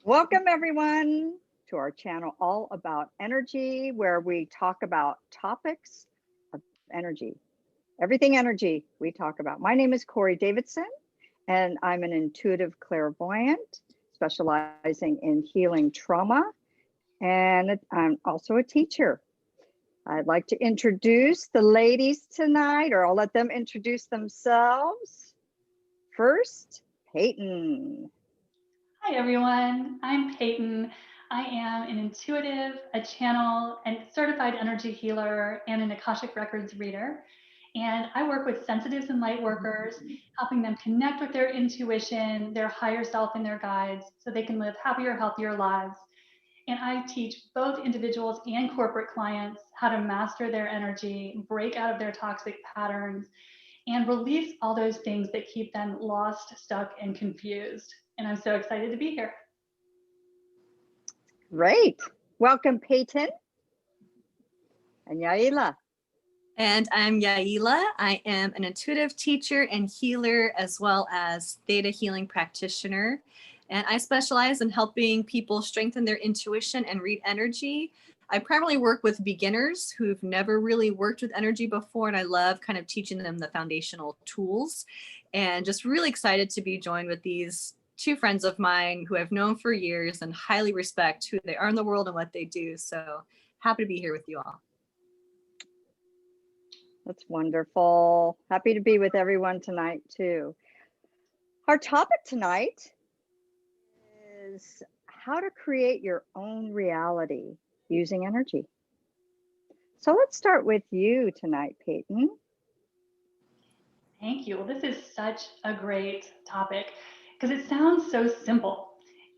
Welcome, everyone, to our channel all about energy, where we talk about topics of energy. Everything energy we talk about. My name is Corey Davidson, and I'm an intuitive clairvoyant specializing in healing trauma, and I'm also a teacher. I'd like to introduce the ladies tonight, or I'll let them introduce themselves. First, Peyton. Hi everyone, I'm Peyton. I am an intuitive, a channel, and certified energy healer, and an Akashic Records reader. And I work with sensitives and light workers, helping them connect with their intuition, their higher self, and their guides so they can live happier, healthier lives. And I teach both individuals and corporate clients how to master their energy, break out of their toxic patterns, and release all those things that keep them lost, stuck, and confused. And I'm so excited to be here. Great. Welcome, Peyton and Yaila. And I'm Yaila. I am an intuitive teacher and healer, as well as theta healing practitioner. And I specialize in helping people strengthen their intuition and read energy. I primarily work with beginners who've never really worked with energy before, and I love kind of teaching them the foundational tools. And just really excited to be joined with these two friends of mine who I've known for years and highly respect who they are in the world and what they do. So happy to be here with you all. That's wonderful. Happy to be with everyone tonight, too. Our topic tonight is how to create your own reality using energy. So let's start with you tonight, Peyton. Thank you. Well, this is such a great topic because it sounds so simple.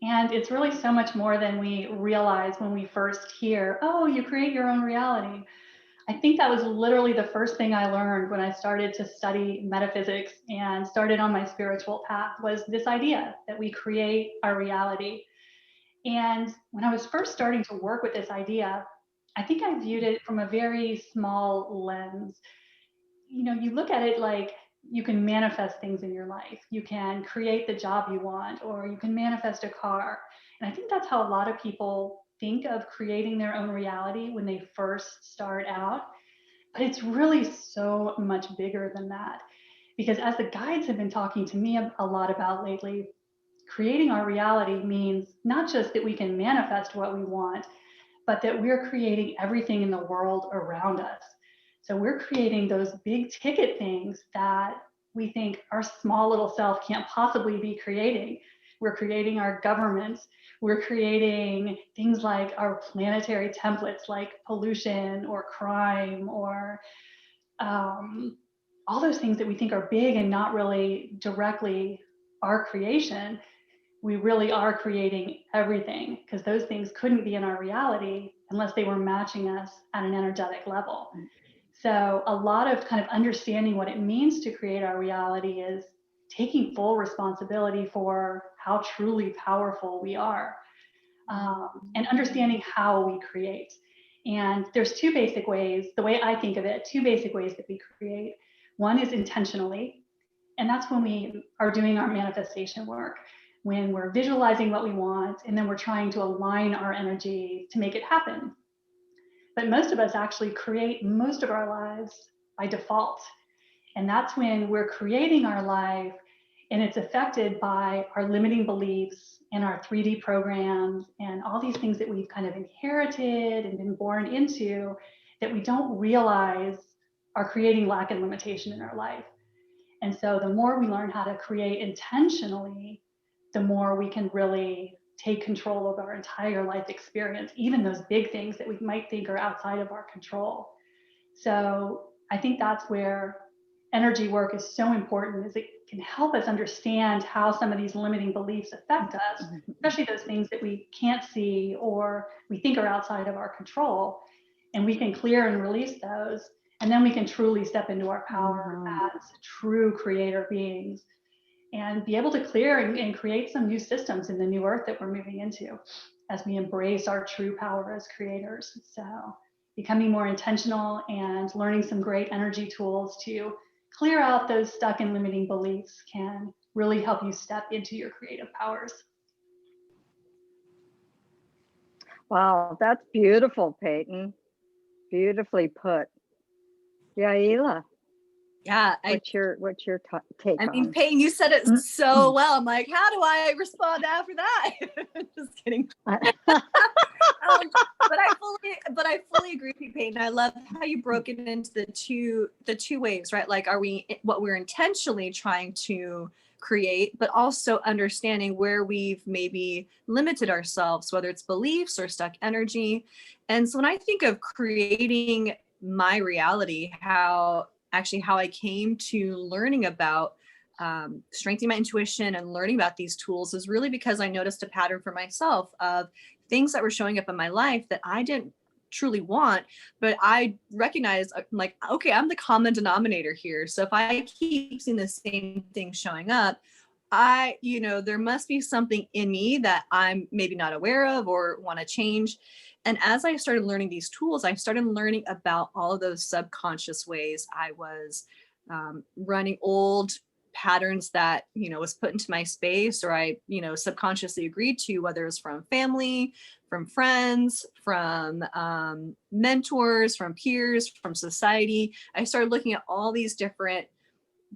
And it's really so much more than we realize when we first hear, oh, you create your own reality. I think that was literally the first thing I learned when I started to study metaphysics and started on my spiritual path, was this idea that we create our reality. And when I was first starting to work with this idea, I think I viewed it from a very small lens. You know, you look at it like you can manifest things in your life. You can create the job you want, or you can manifest a car. And I think that's how a lot of people think of creating their own reality when they first start out. But it's really so much bigger than that. Because as the guides have been talking to me a lot about lately, creating our reality means not just that we can manifest what we want, but that we're creating everything in the world around us. So we're creating those big ticket things that we think our small little self can't possibly be creating. We're creating our governments. We're creating things like our planetary templates, like pollution or crime, or all those things that we think are big and not really directly our creation. We really are creating everything, because those things couldn't be in our reality unless they were matching us at an energetic level. So a lot of kind of understanding what it means to create our reality is taking full responsibility for how truly powerful we are, and understanding how we create. And there's two basic ways, the way I think of it, two basic ways that we create. One is intentionally, and that's when we are doing our manifestation work, when we're visualizing what we want, and then we're trying to align our energy to make it happen. But most of us actually create most of our lives by default. And that's when we're creating our life and it's affected by our limiting beliefs and our 3D programs and all these things that we've kind of inherited and been born into, that we don't realize are creating lack and limitation in our life. And so the more we learn how to create intentionally, the more we can really take control of our entire life experience, even those big things that we might think are outside of our control. So I think that's where energy work is so important, is it can help us understand how some of these limiting beliefs affect us, especially those things that we can't see or we think are outside of our control. And we can clear and release those. And then we can truly step into our power as true creator beings and be able to clear and create some new systems in the new earth that we're moving into as we embrace our true power as creators. So becoming more intentional and learning some great energy tools to clear out those stuck and limiting beliefs can really help you step into your creative powers. Wow, that's beautiful, Peyton. Beautifully put. Yaila, Yeah, what's your take I mean, on? Peyton, you said it so well. I'm like, how do I respond after that? Just kidding. But I fully agree with you, Peyton. I love how you broke it into the two waves, right? Like, are we what we're intentionally trying to create, but also understanding where we've maybe limited ourselves, whether it's beliefs or stuck energy. And so when I think of creating my reality, how I came to learning about strengthening my intuition and learning about these tools is really because I noticed a pattern for myself of things that were showing up in my life that I didn't truly want, but I recognized like, okay, I'm the common denominator here. So if I keep seeing the same thing showing up, there must be something in me that I'm maybe not aware of or want to change. And as I started learning these tools, I started learning about all of those subconscious ways I was running old patterns that was put into my space, or I subconsciously agreed to, whether it was from family, from friends, from mentors, from peers, from society. I started looking at all these different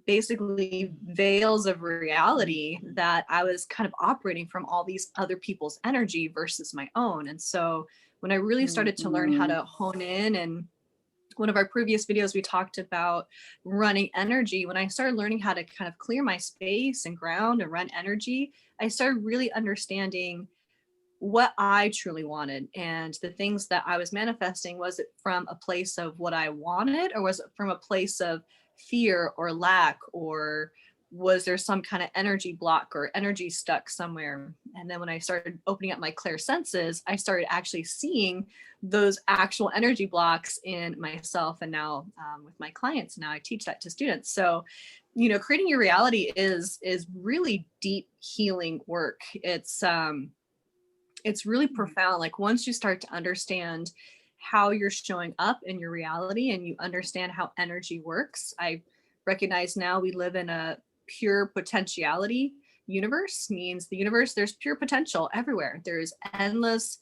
basically veils of reality that I was kind of operating from all these other people's energy versus my own. And so when I really started to learn how to hone in, and one of our previous videos, we talked about running energy. When I started learning how to kind of clear my space and ground and run energy, I started really understanding what I truly wanted. And the things that I was manifesting, was it from a place of what I wanted, or was it from a place of fear or lack, or was there some kind of energy block or energy stuck somewhere? And then when I started opening up my clear senses, I started actually seeing those actual energy blocks in myself. And now with my clients, now I teach that to students. So, creating your reality is really deep healing work. It's really profound. Like, once you start to understand how you're showing up in your reality and you understand how energy works, I recognize now we live in a pure potentiality universe. Means the universe, there's pure potential everywhere. There's endless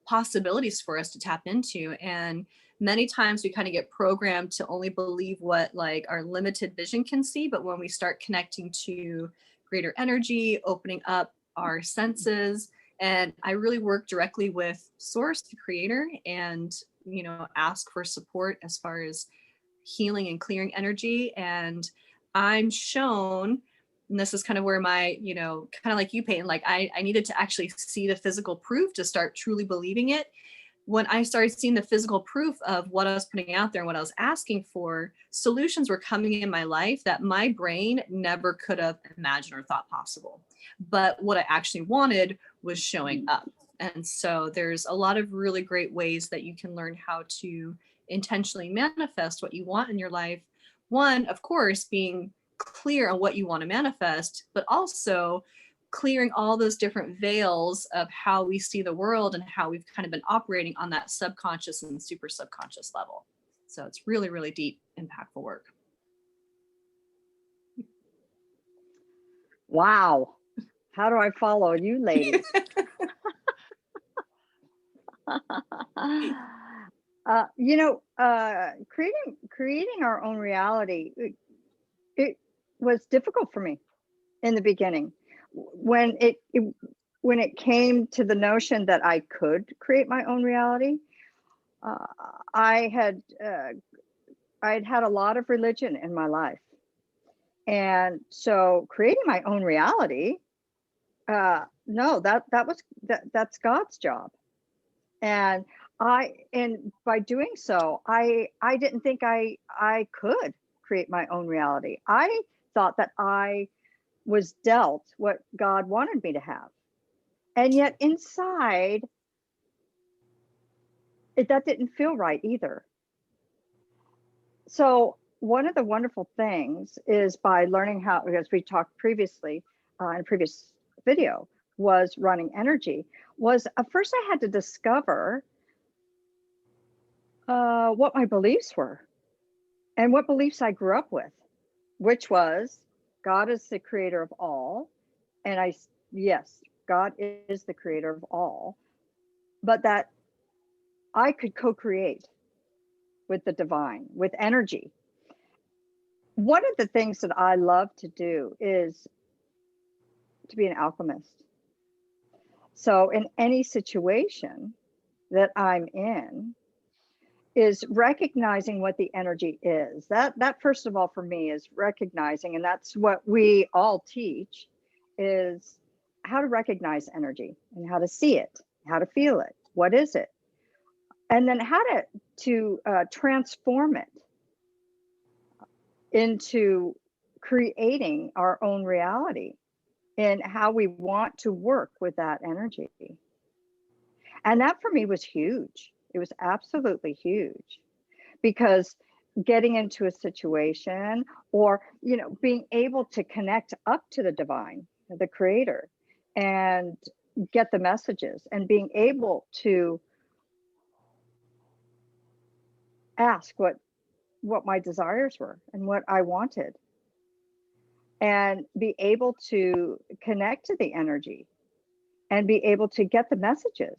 possibilities for us to tap into. And many times we kind of get programmed to only believe what like our limited vision can see. But when we start connecting to greater energy, opening up our senses, and I really work directly with source, the creator, and ask for support as far as healing and clearing energy. And I'm shown, and this is kind of where my, kind of like you, Peyton, like I needed to actually see the physical proof to start truly believing it. When I started seeing the physical proof of what I was putting out there and what I was asking for, solutions were coming in my life that my brain never could have imagined or thought possible. But what I actually wanted was showing up. And so there's a lot of really great ways that you can learn how to intentionally manifest what you want in your life. One, of course, being clear on what you want to manifest, but also clearing all those different veils of how we see the world and how we've kind of been operating on that subconscious and super subconscious level. So it's really, really deep, impactful work. Wow. How do I follow you ladies? Creating our own reality, it was difficult for me in the beginning. When it came to the notion that I could create my own reality, I had had a lot of religion in my life, and so creating my own reality, no, that's God's job. And by doing so, I didn't think I could create my own reality. I thought that I was dealt what God wanted me to have. And yet inside, that didn't feel right either. So one of the wonderful things is by learning how, as we talked previously in a previous video, was running energy, was first I had to discover what my beliefs were and what beliefs I grew up with, which was God is the creator of all. And yes, God is the creator of all. but that I could co-create with the divine, with energy. One of the things that I love to do is to be an alchemist. So in any situation that I'm in, is recognizing what the energy is. That first of all for me is recognizing, and that's what we all teach, is how to recognize energy and how to see it, how to feel it, what is it, and then how to transform it into creating our own reality and how we want to work with that energy. And that for me was huge. It was absolutely huge, because getting into a situation, or being able to connect up to the divine, the creator, and get the messages, and being able to ask what my desires were and what I wanted, and be able to connect to the energy and be able to get the messages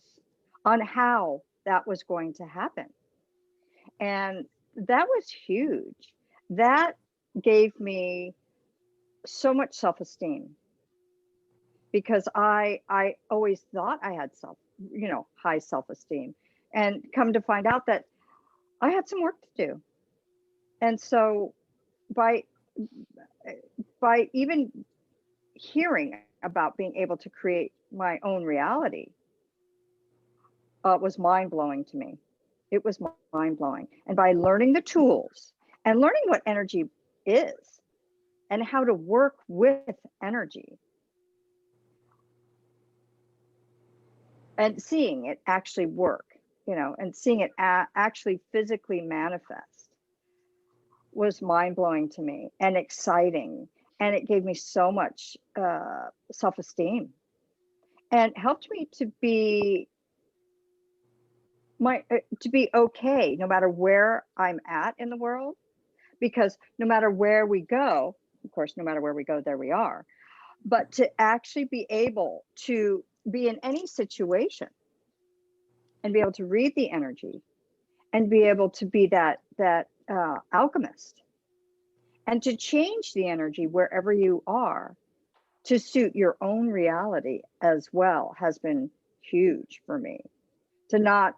on how that was going to happen. And that was huge. That gave me so much self-esteem, because I always thought I had high self-esteem, and come to find out that I had some work to do. And so by even hearing about being able to create my own reality was mind-blowing to me. It was mind-blowing. And by learning the tools and learning what energy is and how to work with energy, and seeing it actually work, and seeing it actually physically manifest, was mind-blowing to me and exciting. And it gave me so much self-esteem, and helped me to be okay no matter where I'm at in the world. Because no matter where we go, of course, no matter where we go, there we are. But to actually be able to be in any situation and be able to read the energy and be able to be that alchemist, and to change the energy wherever you are to suit your own reality as well, has been huge for me. To not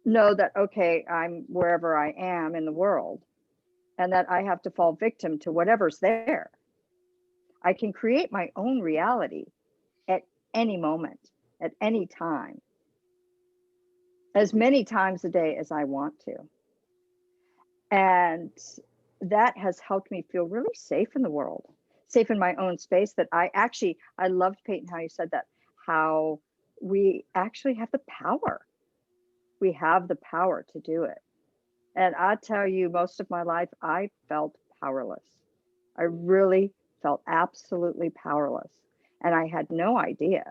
know that, okay, I'm wherever I am in the world, and that I have to fall victim to whatever's there. I can create my own reality at any moment, at any time, as many times a day as I want to. And that has helped me feel really safe in the world, safe in my own space. That I loved, Peyton, how you said that, how we actually have the power. We have the power to do it. And I tell you, most of my life, I felt powerless. I really felt absolutely powerless. And I had no idea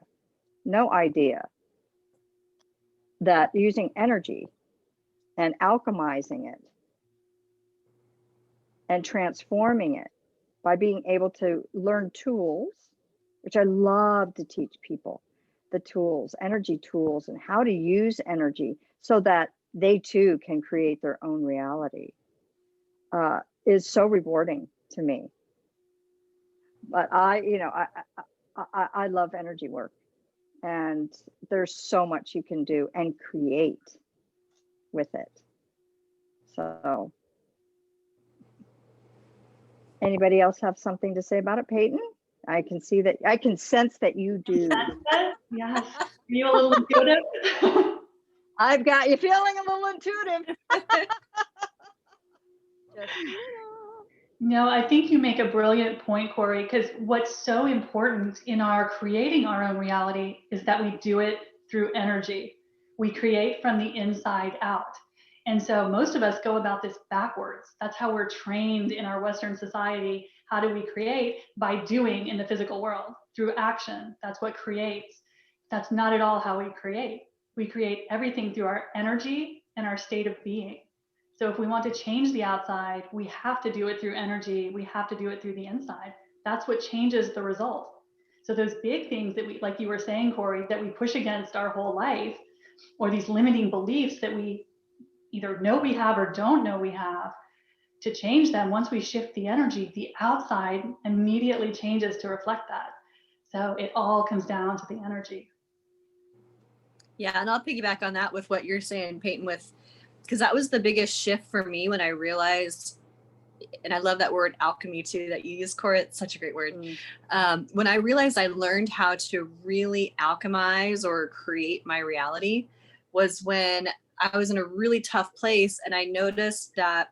that using energy and alchemizing it and transforming it by being able to learn tools, which I love to teach people, the tools, energy tools, and how to use energy so that they too can create their own reality, is so rewarding to me. But I love energy work, and there's so much you can do and create with it. So anybody else have something to say about it, Peyton? I can sense that you do. Yes. Are you a little intuitive? I've got you feeling a little intuitive. No, I think you make a brilliant point, Corey, because what's so important in our creating our own reality is that we do it through energy. We create from the inside out. And so most of us go about this backwards. That's how we're trained in our Western society. How do we create? By doing in the physical world, through action. That's what creates. That's not at all how we create. We create everything through our energy and our state of being. So if we want to change the outside, we have to do it through energy. We have to do it through the inside. That's what changes the result. So those big things that we, like you were saying, Corey, that we push against our whole life, or these limiting beliefs that we either know we have or don't know we have, to change them, once we shift the energy, the outside immediately changes to reflect that. So it all comes down to the energy. Yeah, and I'll piggyback on that with what you're saying, Peyton, because that was the biggest shift for me when I realized, and I love that word alchemy too that you use, Cora. It's such a great word. When I realized I learned how to really alchemize or create my reality was when I was in a really tough place, and I noticed that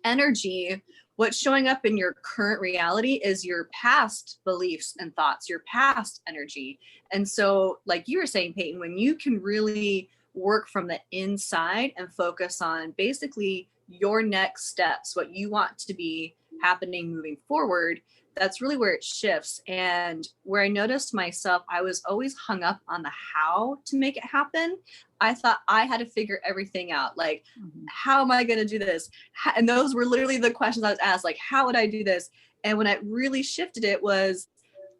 energy, what's showing up in your current reality is your past beliefs and thoughts, your past energy. And so, like you were saying, Peyton, when you can really work from the inside and focus on basically your next steps, what you want to be happening moving forward, that's really where it shifts. And where I noticed myself, I was always hung up on the how to make it happen. I thought I had to figure everything out. Like, how am I going to do this? And those were literally the questions I was asked, like, how would I do this? And when I really shifted, it was,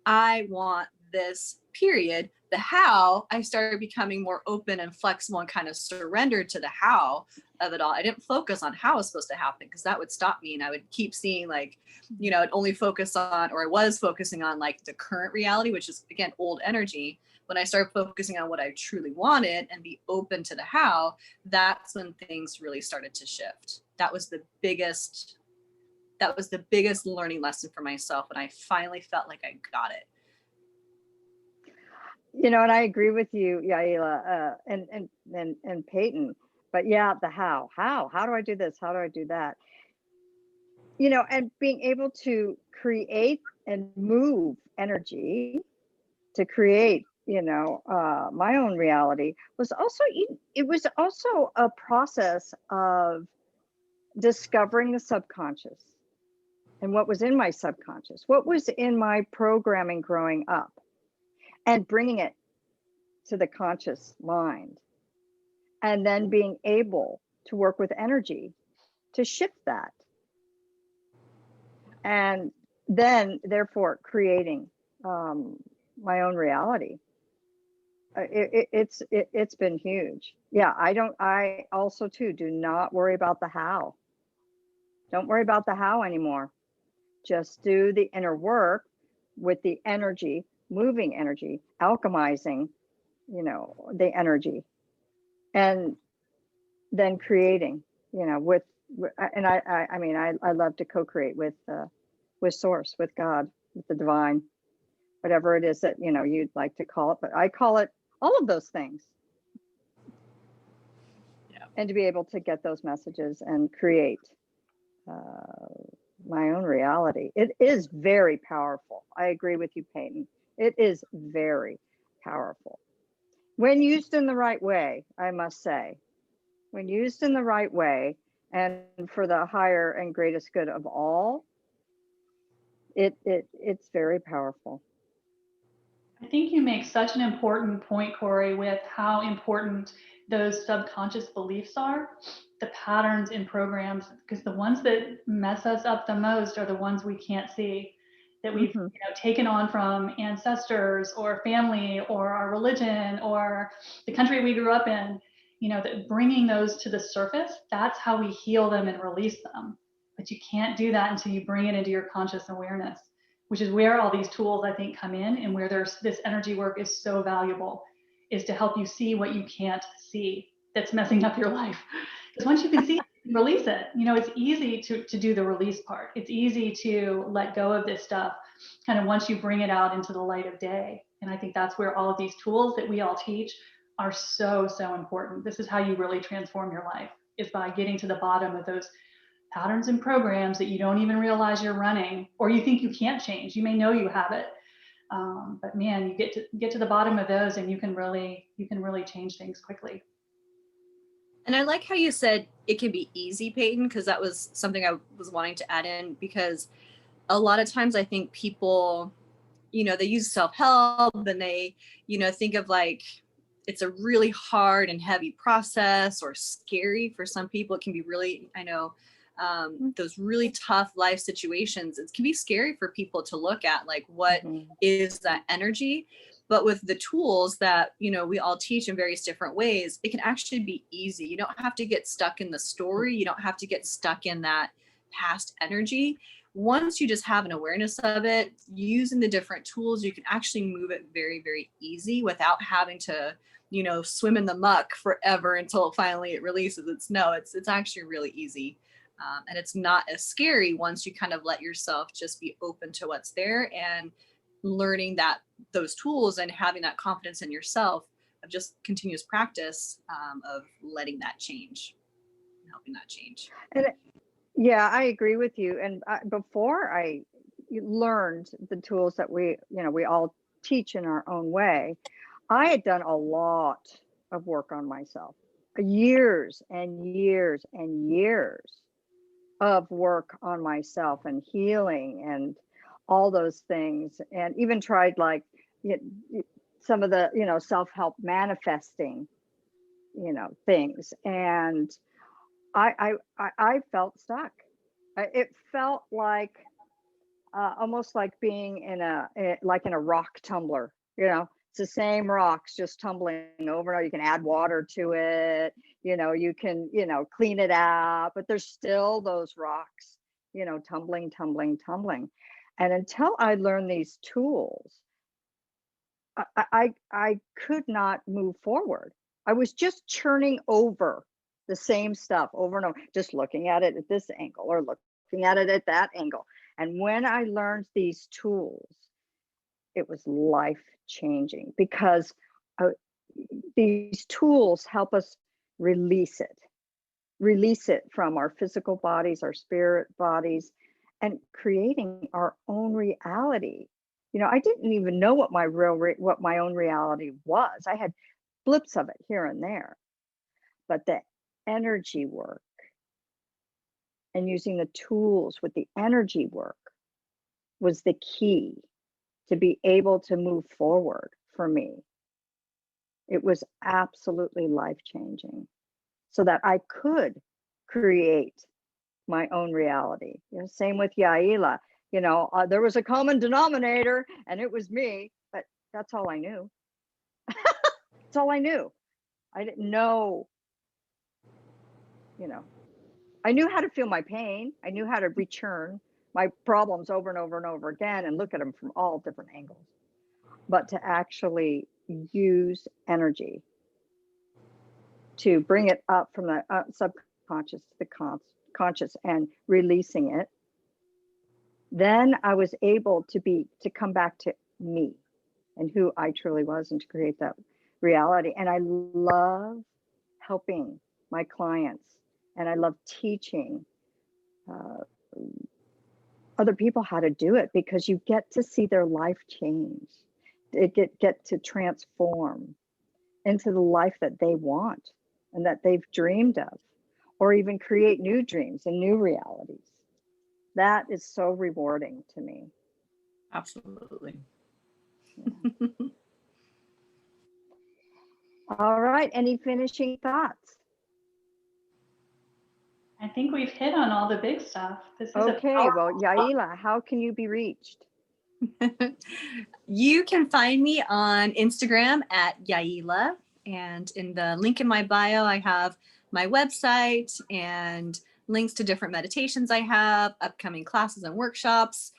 I want this, period. The how, I started becoming more open and flexible and kind of surrendered to the how of it all. I didn't focus on how it was supposed to happen, because that would stop me. And I would keep seeing, like, you know, I'd only focus on, or I was focusing on, like, the current reality, which is, again, old energy. When I started focusing on what I truly wanted and be open to the how, that's when things really started to shift. That was the biggest learning lesson for myself when I finally felt like I got it. You know, and I agree with you, Yaila, and Peyton. But yeah, the how do I do this? How do I do that? You know, and being able to create and move energy to create, you know, my own reality was also, it was also a process of discovering the subconscious and what was in my subconscious, what was in my programming growing up, and bringing it to the conscious mind, and then being able to work with energy to shift that, and then therefore creating my own reality. It's been huge. Yeah, I also too do not worry about the how. Don't worry about the how anymore. Just do the inner work with the energy, moving energy, alchemizing, you know, the energy, and then creating, you know, with, and I mean, I love to co-create with source, with God, with the divine, whatever it is that, you know, you'd like to call it, but I call it all of those things. Yeah. And to be able to get those messages and create my own reality. It is very powerful. I agree with you, Peyton. It is very powerful. When used in the right way, I must say. When used in the right way and for the higher and greatest good of all, it's very powerful. I think you make such an important point, Corey, with how important those subconscious beliefs are, the patterns in programs, because the ones that mess us up the most are the ones we can't see, that we've you know, taken on from ancestors or family or our religion or the country we grew up in. You know, that bringing those to the surface, that's how we heal them and release them. But you can't do that until you bring it into your conscious awareness, which is where all these tools, I think, come in, and where there's this energy work is so valuable, is to help you see what you can't see that's messing up your life. Because once you can see it, release it. You know, it's easy to do the release part. It's easy to let go of this stuff kind of once you bring it out into the light of day. And I think that's where all of these tools that we all teach are so, so important. This is how you really transform your life, is by getting to the bottom of those patterns and programs that you don't even realize you're running, or you think you can't change. You may know you have it, but man, you get to the bottom of those, and you can really change things quickly. And I like how you said it can be easy, Peyton, because that was something I was wanting to add in, because a lot of times I think people, you know, they use self-help and they, you know, think of like it's a really hard and heavy process, or scary for some people. It can be really, I know, those really tough life situations, it can be scary for people to look at, like, what is that energy? But with the tools that, we all teach in various different ways, it can actually be easy. You don't have to get stuck in the story. You don't have to get stuck in that past energy. Once you just have an awareness of it, using the different tools, you can actually move it very, very easy without having to, swim in the muck forever until finally it releases. It's actually really easy. And it's not as scary once you kind of let yourself just be open to what's there and learning those tools and having that confidence in yourself of just continuous practice of letting that change, helping that change. And yeah, I agree with you. And before I learned the tools that we all teach in our own way, I had done a lot of work on myself, years and years and years of work on myself and healing and all those things, and even tried like some of the self-help manifesting things, and I felt stuck. It felt like almost like being in a rock tumbler. It's the same rocks just tumbling over and over. You can add water to it. You can clean it out, but there's still those rocks, tumbling, tumbling, tumbling. And until I learned these tools, I could not move forward. I was just churning over the same stuff over and over, just looking at it at this angle or looking at it at that angle. And when I learned these tools, it was life changing, because these tools help us release it from our physical bodies, our spirit bodies, and creating our own reality. I didn't even know what my own reality was. I had blips of it here and there, but the energy work and using the tools with the energy work was the key to be able to move forward for me. It was absolutely life-changing, so that I could create my own reality. Same with Yaila. There was a common denominator, and it was me, but that's all I knew. That's all I knew. I didn't know, I knew how to feel my pain. I knew how to return my problems over and over and over again and look at them from all different angles. But to actually use energy to bring it up from the subconscious to the conscious and releasing it, then I was able to come back to me and who I truly was, and to create that reality. And I love helping my clients, and I love teaching other people how to do it, because you get to see their life change. They get to transform into the life that they want and that they've dreamed of, or even create new dreams and new realities. That is so rewarding to me. Absolutely. Yeah. All right. Any finishing thoughts? I think we've hit on all the big stuff. This is okay. Well, Yaila, how can you be reached? You can find me on Instagram at Yaila, and in the link in my bio, I have my website and links to different meditations I have, upcoming classes and workshops.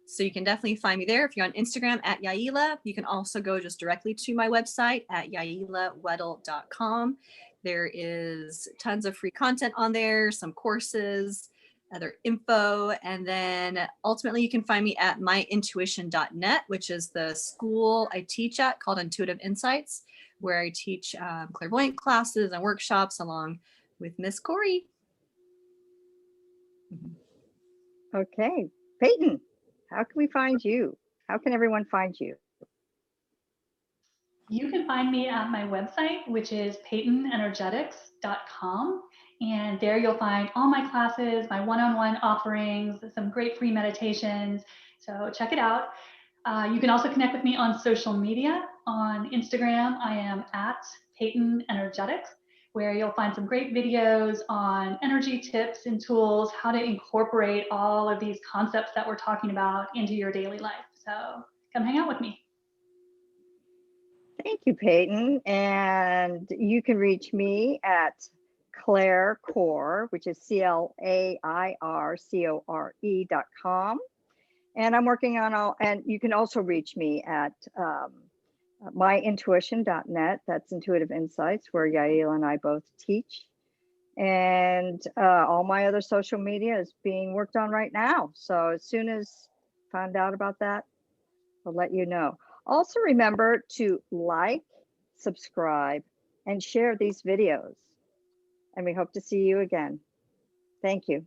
So you can definitely find me there. If you're on Instagram at Yaila, you can also go just directly to my website at yailawedel.com. There is tons of free content on there, some courses, other info, and then ultimately you can find me at myintuition.net, which is the school I teach at, called Intuitive Insights, where I teach clairvoyant classes and workshops along with Miss Corey. Okay. Peyton, how can we find you? How can everyone find you? You can find me at my website, which is peytonenergetics.com. And there you'll find all my classes, my one-on-one offerings, some great free meditations. So check it out. You can also connect with me on social media. On Instagram, I am at Peyton Energetics, where you'll find some great videos on energy tips and tools, how to incorporate all of these concepts that we're talking about into your daily life. So come hang out with me. Thank you, Peyton. And you can reach me at Claire Core, which is CLAIRCORE.com. And I'm working on all, and you can also reach me at myintuition.net. That's Intuitive Insights, where Yaila and I both teach. And all my other social media is being worked on right now. So as soon as I find out about that, I'll let you know. Also remember to like, subscribe, and share these videos. And we hope to see you again. Thank you.